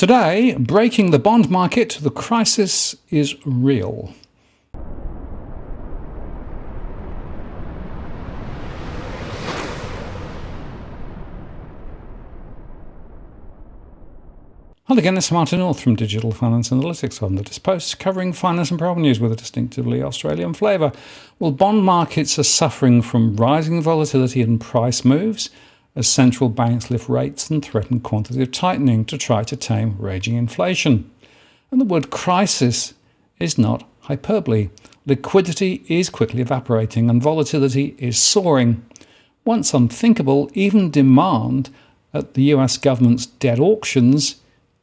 Today, breaking the bond market, the crisis is real. Hello again, this is Martin North from Digital Finance Analytics on the Post, covering finance and property news with a distinctively Australian flavour. Well, bond markets are suffering from rising volatility and price moves as central banks lift rates and threaten quantitative tightening to try to tame raging inflation. And the word crisis is not hyperbole. Liquidity is quickly evaporating and volatility is soaring. Once unthinkable, even demand at the US government's debt auctions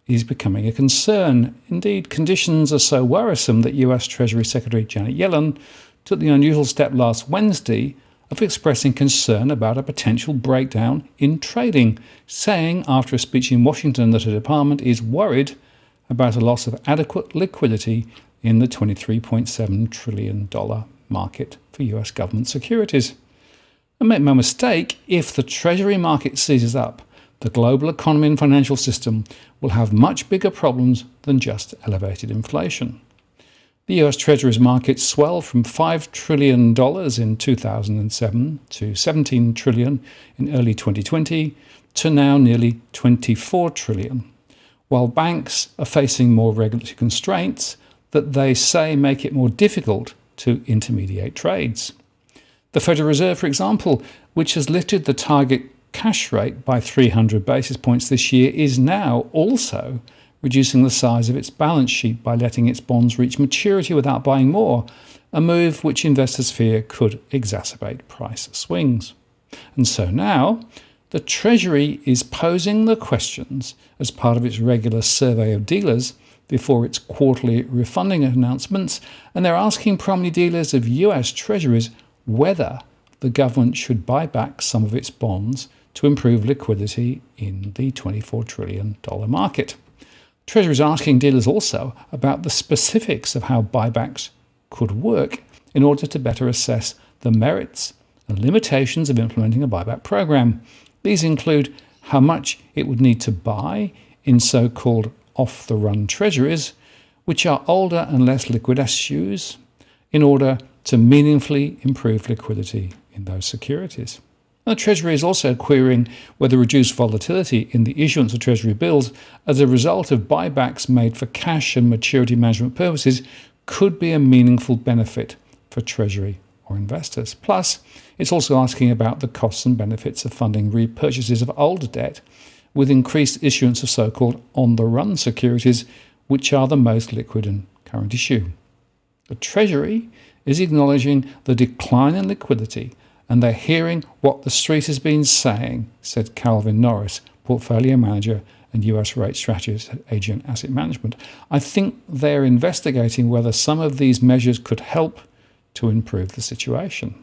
is becoming a concern. Indeed, conditions are so worrisome that US Treasury Secretary Janet Yellen took the unusual step last Wednesday of expressing concern about a potential breakdown in trading, saying after a speech in Washington that her department is worried about a loss of adequate liquidity in the $23.7 trillion market for US government securities. And make no mistake, if the Treasury market seizes up, the global economy and financial system will have much bigger problems than just elevated inflation. The US Treasuries market swelled from $5 trillion in 2007 to $17 trillion in early 2020 to now nearly $24 trillion, while banks are facing more regulatory constraints that they say make it more difficult to intermediate trades. The Federal Reserve, for example, which has lifted the target cash rate by 300 basis points this year, is now also reducing the size of its balance sheet by letting its bonds reach maturity without buying more, a move which investors fear could exacerbate price swings. And so now, the Treasury is posing the questions as part of its regular survey of dealers before its quarterly refunding announcements, and they're asking prominent dealers of US Treasuries whether the government should buy back some of its bonds to improve liquidity in the $24 trillion market. Treasury is asking dealers also about the specifics of how buybacks could work in order to better assess the merits and limitations of implementing a buyback program. These include how much it would need to buy in so-called off-the-run treasuries, which are older and less liquid issues, in order to meaningfully improve liquidity in those securities. The Treasury is also querying whether reduced volatility in the issuance of Treasury bills as a result of buybacks made for cash and maturity management purposes could be a meaningful benefit for Treasury or investors. Plus, it's also asking about the costs and benefits of funding repurchases of older debt with increased issuance of so-called on-the-run securities, which are the most liquid and current issue. The Treasury is acknowledging the decline in liquidity, and they're hearing what the street has been saying, said Calvin Norris, portfolio manager and US rate strategist at Agent Asset Management. I think they're investigating whether some of these measures could help to improve the situation.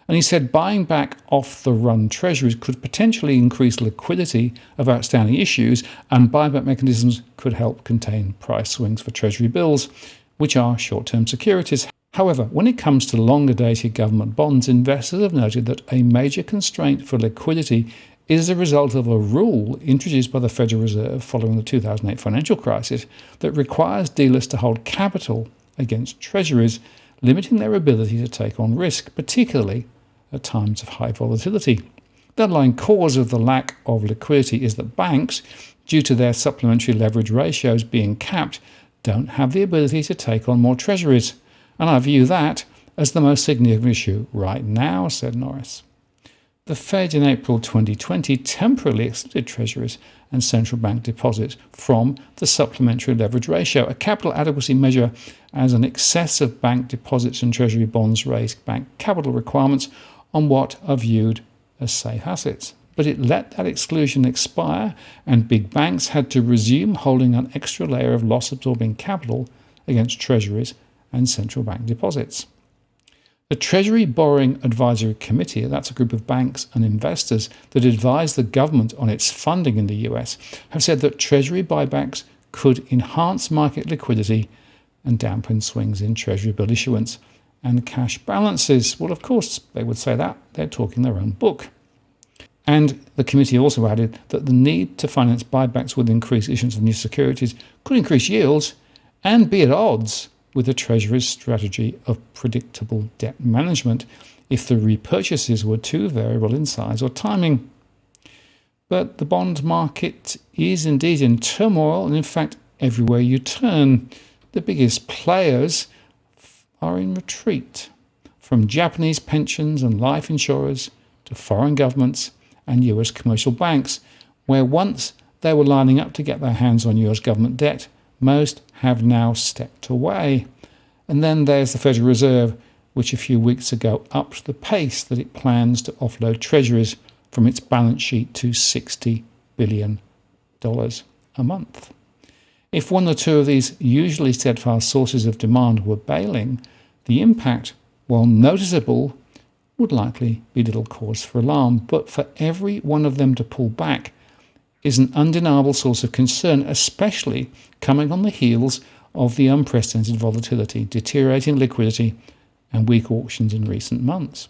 And he said buying back off-the-run treasuries could potentially increase liquidity of outstanding issues, and buyback mechanisms could help contain price swings for Treasury bills, which are short-term securities. However, when it comes to longer-dated government bonds, investors have noted that a major constraint for liquidity is a result of a rule introduced by the Federal Reserve following the 2008 financial crisis that requires dealers to hold capital against treasuries, limiting their ability to take on risk, particularly at times of high volatility. The underlying cause of the lack of liquidity is that banks, due to their supplementary leverage ratios being capped, don't have the ability to take on more treasuries. And I view that as the most significant issue right now, said Norris. The Fed in April 2020 temporarily excluded treasuries and central bank deposits from the supplementary leverage ratio, a capital adequacy measure as an excess of bank deposits and treasury bonds raise bank capital requirements on what are viewed as safe assets. But it let that exclusion expire, and big banks had to resume holding an extra layer of loss-absorbing capital against treasuries and central bank deposits. The Treasury Borrowing Advisory Committee, that's a group of banks and investors that advise the government on its funding in the US, have said that Treasury buybacks could enhance market liquidity and dampen swings in Treasury bill issuance and cash balances. Well, of course, they would say that. They're talking their own book. And the committee also added that the need to finance buybacks with increased issuance of new securities could increase yields and be at odds with the Treasury's strategy of predictable debt management if the repurchases were too variable in size or timing. But the bond market is indeed in turmoil, and in fact, everywhere you turn, the biggest players are in retreat, from Japanese pensions and life insurers to foreign governments and US commercial banks, where once they were lining up to get their hands on US government debt, most have now stepped away. And then there's the Federal Reserve, which a few weeks ago upped the pace that it plans to offload treasuries from its balance sheet to $60 billion a month. If one or two of these usually steadfast sources of demand were bailing, the impact, while noticeable, would likely be little cause for alarm. But for every one of them to pull back is an undeniable source of concern, especially coming on the heels of the unprecedented volatility, deteriorating liquidity, and weak auctions in recent months.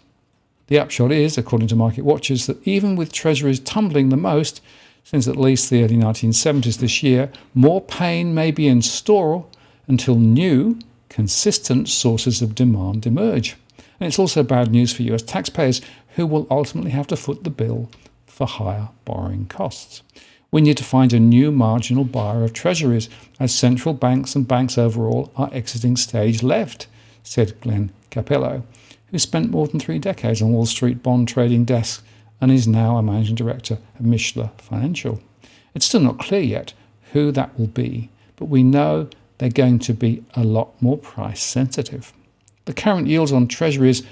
The upshot is, according to market watchers, that even with treasuries tumbling the most since at least the early 1970s this year, more pain may be in store until new, consistent sources of demand emerge. And it's also bad news for US taxpayers, who will ultimately have to foot the bill for higher borrowing costs. We need to find a new marginal buyer of treasuries, as central banks and banks overall are exiting stage left, said Glenn Capello, who spent more than 3 decades on Wall Street bond trading desks and is now a managing director at Mishler Financial. It's still not clear yet who that will be, but we know they're going to be a lot more price sensitive. The current yields on treasuries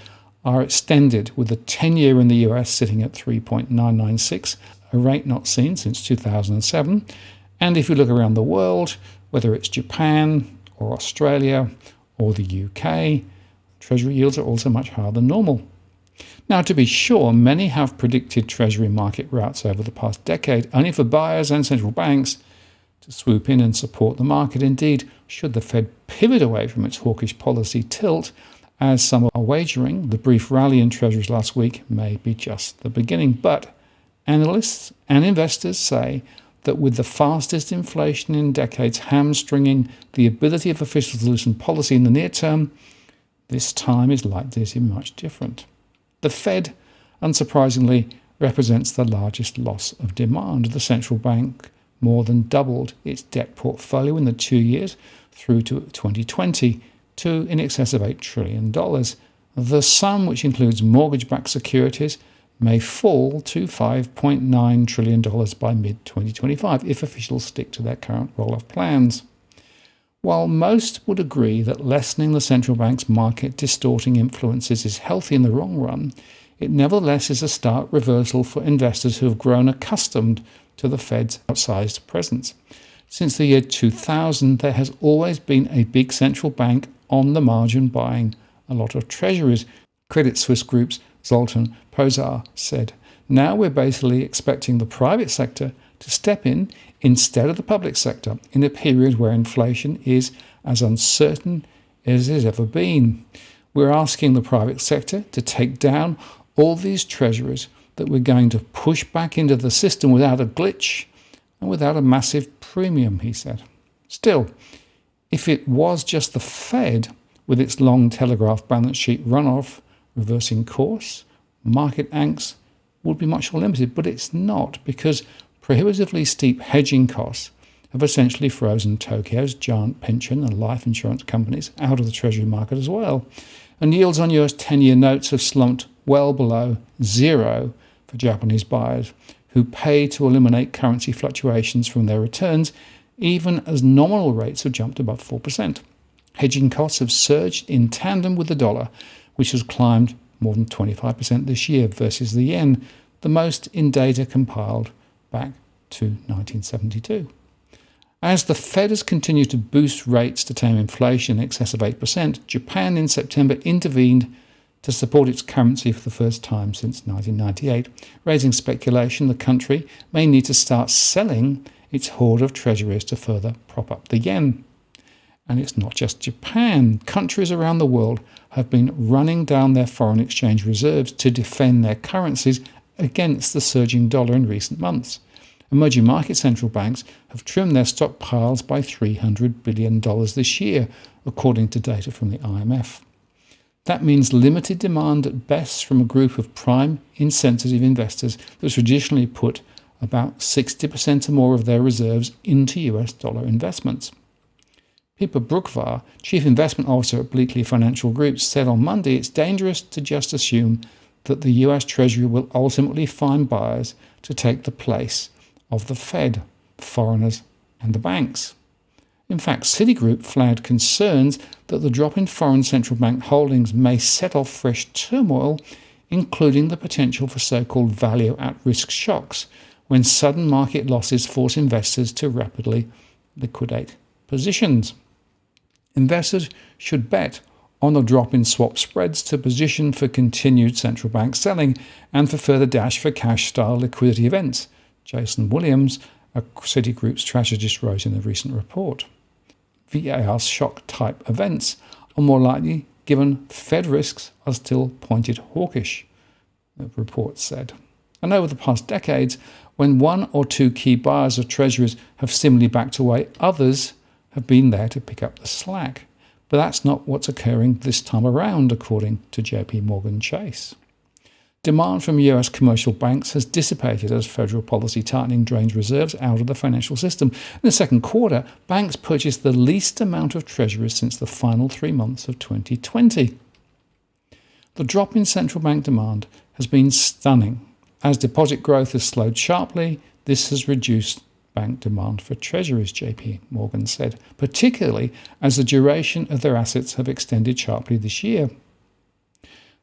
are extended, with the 10-year in the US sitting at 3.996, a rate not seen since 2007. And if you look around the world, whether it's Japan or Australia or the UK, treasury yields are also much higher than normal. Now, to be sure, many have predicted treasury market routes over the past decade, only for buyers and central banks to swoop in and support the market. Indeed, should the Fed pivot away from its hawkish policy tilt, as some are wagering, the brief rally in treasuries last week may be just the beginning. But analysts and investors say that with the fastest inflation in decades hamstringing the ability of officials to loosen policy in the near term, this time is likely to be much different. The Fed, unsurprisingly, represents the largest loss of demand. The central bank more than doubled its debt portfolio in the 2 years through to 2020 to in excess of $8 trillion. The sum, which includes mortgage-backed securities, may fall to $5.9 trillion by mid-2025 if officials stick to their current roll-off plans. While most would agree that lessening the central bank's market-distorting influences is healthy in the long run, it nevertheless is a stark reversal for investors who have grown accustomed to the Fed's outsized presence. Since the year 2000, there has always been a big central bank on the margin buying a lot of treasuries. Credit Suisse Group's Zoltan Pozsar said, "Now we're basically expecting the private sector to step in instead of the public sector in a period where inflation is as uncertain as it has ever been. We're asking the private sector to take down all these treasuries that we're going to push back into the system without a glitch and without a massive premium," he said. Still, if it was just the Fed with its long telegraphed balance sheet runoff reversing course, market angst would be much more limited, but it's not, because prohibitively steep hedging costs have essentially frozen Tokyo's giant pension and life insurance companies out of the treasury market as well. And yields on US 10-year notes have slumped well below zero for Japanese buyers, who pay to eliminate currency fluctuations from their returns, even as nominal rates have jumped above 4%. Hedging costs have surged in tandem with the dollar, which has climbed more than 25% this year versus the yen, the most in data compiled back to 1972. As the Fed has continued to boost rates to tame inflation in excess of 8%, Japan in September intervened to support its currency for the first time since 1998, raising speculation the country may need to start selling its hoard of treasuries to further prop up the yen. And it's not just Japan. Countries around the world have been running down their foreign exchange reserves to defend their currencies against the surging dollar in recent months. Emerging market central banks have trimmed their stockpiles by $300 billion this year, according to data from the IMF. That means limited demand at best from a group of prime, insensitive investors that traditionally put about 60% or more of their reserves into US dollar investments. Pippa Brookvar, Chief Investment Officer at Bleakley Financial Group, said on Monday it's dangerous to just assume that the US Treasury will ultimately find buyers to take the place of the Fed, foreigners and the banks. In fact, Citigroup flagged concerns that the drop in foreign central bank holdings may set off fresh turmoil, including the potential for so-called value at-risk shocks, when sudden market losses force investors to rapidly liquidate positions. Investors should bet on a drop in swap spreads to position for continued central bank selling and for further dash-for-cash-style liquidity events, Jason Williams, a Citigroup's strategist, wrote in a recent report. VAR shock-type events are more likely given Fed risks are still pointed hawkish, the report said. And over the past decades, when one or two key buyers of treasuries have similarly backed away, others have been there to pick up the slack. But that's not what's occurring this time around, according to JP Morgan Chase. Demand from US commercial banks has dissipated as federal policy tightening drains reserves out of the financial system. In the second quarter, banks purchased the least amount of treasuries since the final 3 months of 2020. The drop in central bank demand has been stunning. As deposit growth has slowed sharply, this has reduced bank demand for treasuries, JP Morgan said, particularly as the duration of their assets have extended sharply this year.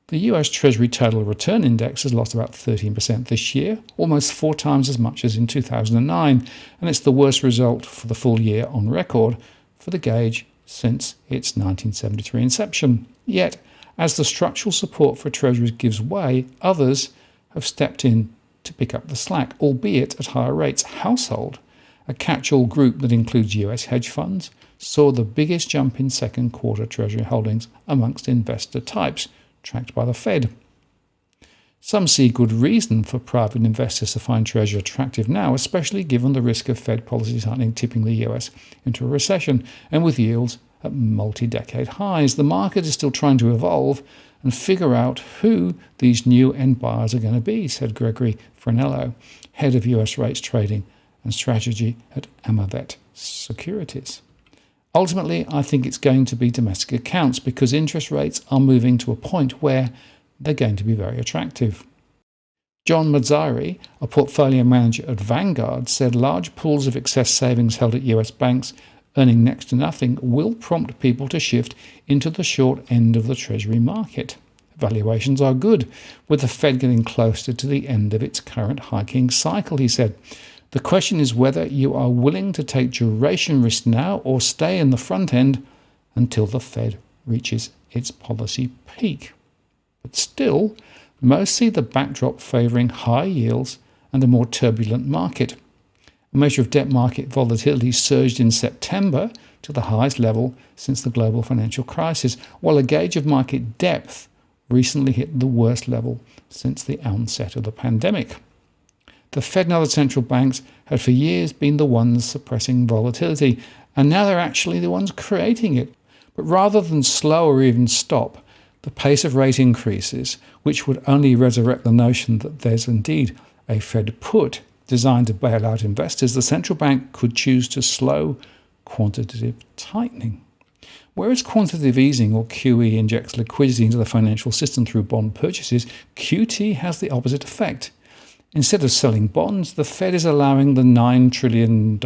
The US Treasury Total Return Index has lost about 13% this year, almost 4 times as much as in 2009, and it's the worst result for the full year on record for the gauge since its 1973 inception. Yet, as the structural support for treasuries gives way, others have stepped in to pick up the slack, albeit at higher rates. Household, a catch-all group that includes US hedge funds, saw the biggest jump in second quarter treasury holdings amongst investor types, tracked by the Fed. Some see good reason for private investors to find treasury attractive now, especially given the risk of Fed policy tightening tipping the US into a recession, and with yields at multi-decade highs. The market is still trying to evolve and figure out who these new end buyers are going to be, said Gregory Franello, head of US rates trading and strategy at Amavet Securities. Ultimately, I think it's going to be domestic accounts because interest rates are moving to a point where they're going to be very attractive. John Mazzari, a portfolio manager at Vanguard, said large pools of excess savings held at US banks earning next to nothing will prompt people to shift into the short end of the treasury market. Valuations are good, with the Fed getting closer to the end of its current hiking cycle, he said. The question is whether you are willing to take duration risk now or stay in the front end until the Fed reaches its policy peak. But still, most see the backdrop favouring high yields and a more turbulent market. A measure of debt market volatility surged in September to the highest level since the global financial crisis, while a gauge of market depth recently hit the worst level since the onset of the pandemic. The Fed and other central banks had for years been the ones suppressing volatility, and now they're actually the ones creating it. But rather than slow or even stop the pace of rate increases, which would only resurrect the notion that there's indeed a Fed put designed to bail out investors, the central bank could choose to slow quantitative tightening. Whereas quantitative easing, or QE, injects liquidity into the financial system through bond purchases, QT has the opposite effect. Instead of selling bonds, the Fed is allowing the $9 trillion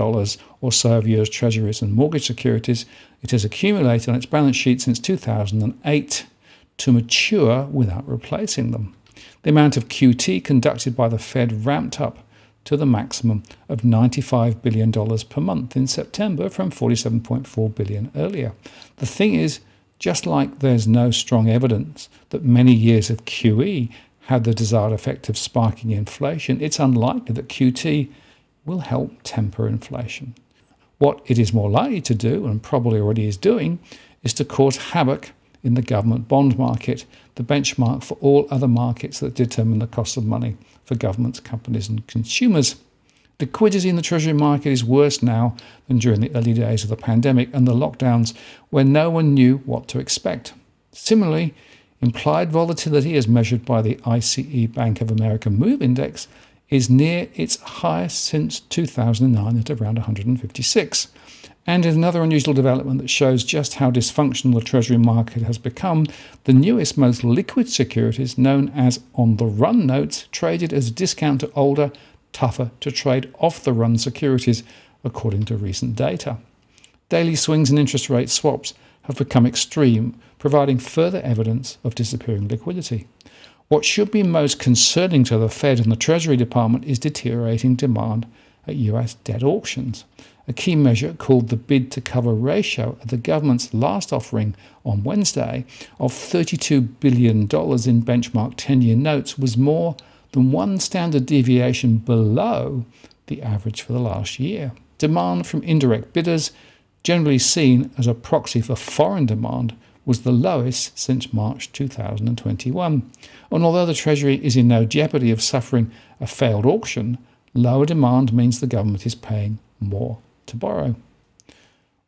or so of US treasuries and mortgage securities it has accumulated on its balance sheet since 2008 to mature without replacing them. The amount of QT conducted by the Fed ramped up to the maximum of $95 billion per month in September from $47.4 billion earlier. The thing is, just like there's no strong evidence that many years of QE had the desired effect of sparking inflation, it's unlikely that QT will help temper inflation. What it is more likely to do, and probably already is doing, is to cause havoc in the government bond market, the benchmark for all other markets that determine the cost of money for governments, companies and consumers. Liquidity in the Treasury market is worse now than during the early days of the pandemic and the lockdowns, where no one knew what to expect. Similarly, implied volatility as measured by the ICE Bank of America Move Index is near its highest since 2009 at around 156. And in another unusual development that shows just how dysfunctional the Treasury market has become, the newest, most liquid securities, known as on-the-run notes, traded as a discount to older, tougher to trade off-the-run securities, according to recent data. Daily swings in interest rate swaps have become extreme, providing further evidence of disappearing liquidity. What should be most concerning to the Fed and the Treasury Department is deteriorating demand at US debt auctions. A key measure, called the bid-to-cover ratio, at the government's last offering on Wednesday of $32 billion in benchmark 10-year notes was more than one standard deviation below the average for the last year. Demand from indirect bidders, generally seen as a proxy for foreign demand, was the lowest since March 2021. And although the Treasury is in no jeopardy of suffering a failed auction, lower demand means the government is paying more to borrow.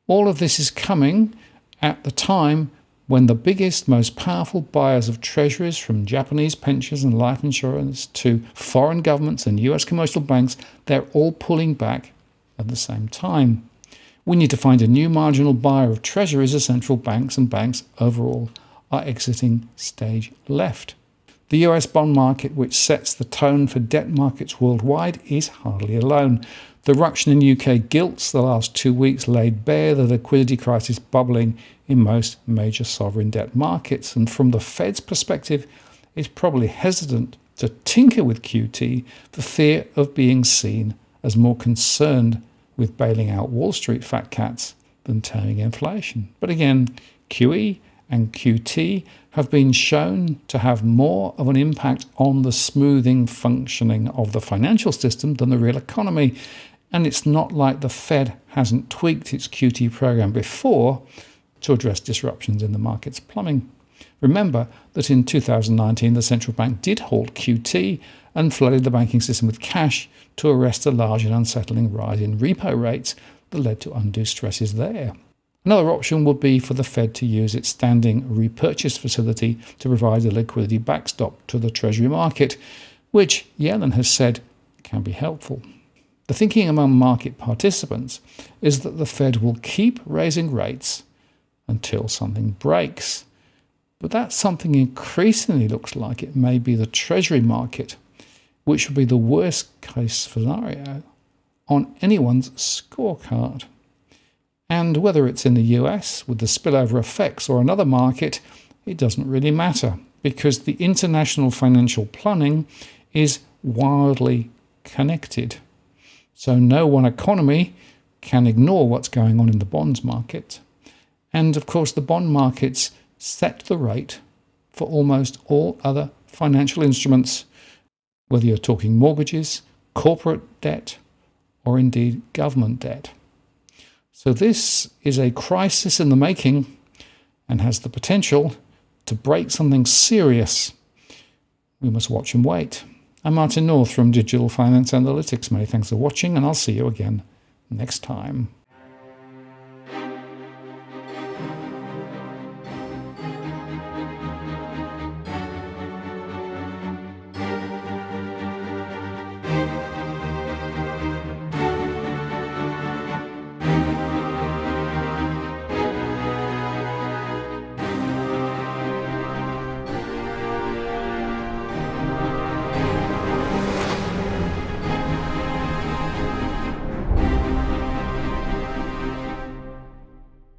All of this is coming at the time when the biggest, most powerful buyers of treasuries, from Japanese pensions and life insurance to foreign governments and US commercial banks, they're all pulling back at the same time. We need to find a new marginal buyer of treasuries as central banks and banks overall are exiting stage left. The US bond market, which sets the tone for debt markets worldwide, is hardly alone. The ruction in UK gilts the last 2 weeks laid bare the liquidity crisis bubbling in most major sovereign debt markets. And from the Fed's perspective, it's probably hesitant to tinker with QT for fear of being seen as more concerned with bailing out Wall Street fat cats than taming inflation. But again, QE and QT have been shown to have more of an impact on the smoothing functioning of the financial system than the real economy. And it's not like the Fed hasn't tweaked its QT program before to address disruptions in the market's plumbing. Remember that in 2019, the central bank did halt QT and flooded the banking system with cash to arrest a large and unsettling rise in repo rates that led to undue stresses there. Another option would be for the Fed to use its standing repurchase facility to provide a liquidity backstop to the Treasury market, which Yellen has said can be helpful. The thinking among market participants is that the Fed will keep raising rates until something breaks. But that something increasingly looks like it may be the Treasury market, which would be the worst case scenario on anyone's scorecard. And whether it's in the US with the spillover effects or another market, it doesn't really matter, because the international financial plumbing is wildly connected. So no one economy can ignore what's going on in the bonds market. And of course, the bond markets set the rate for almost all other financial instruments, whether you're talking mortgages, corporate debt, or indeed government debt. So this is a crisis in the making and has the potential to break something serious. We must watch and wait. I'm Martin North from Digital Finance Analytics. Many thanks for watching, and I'll see you again next time.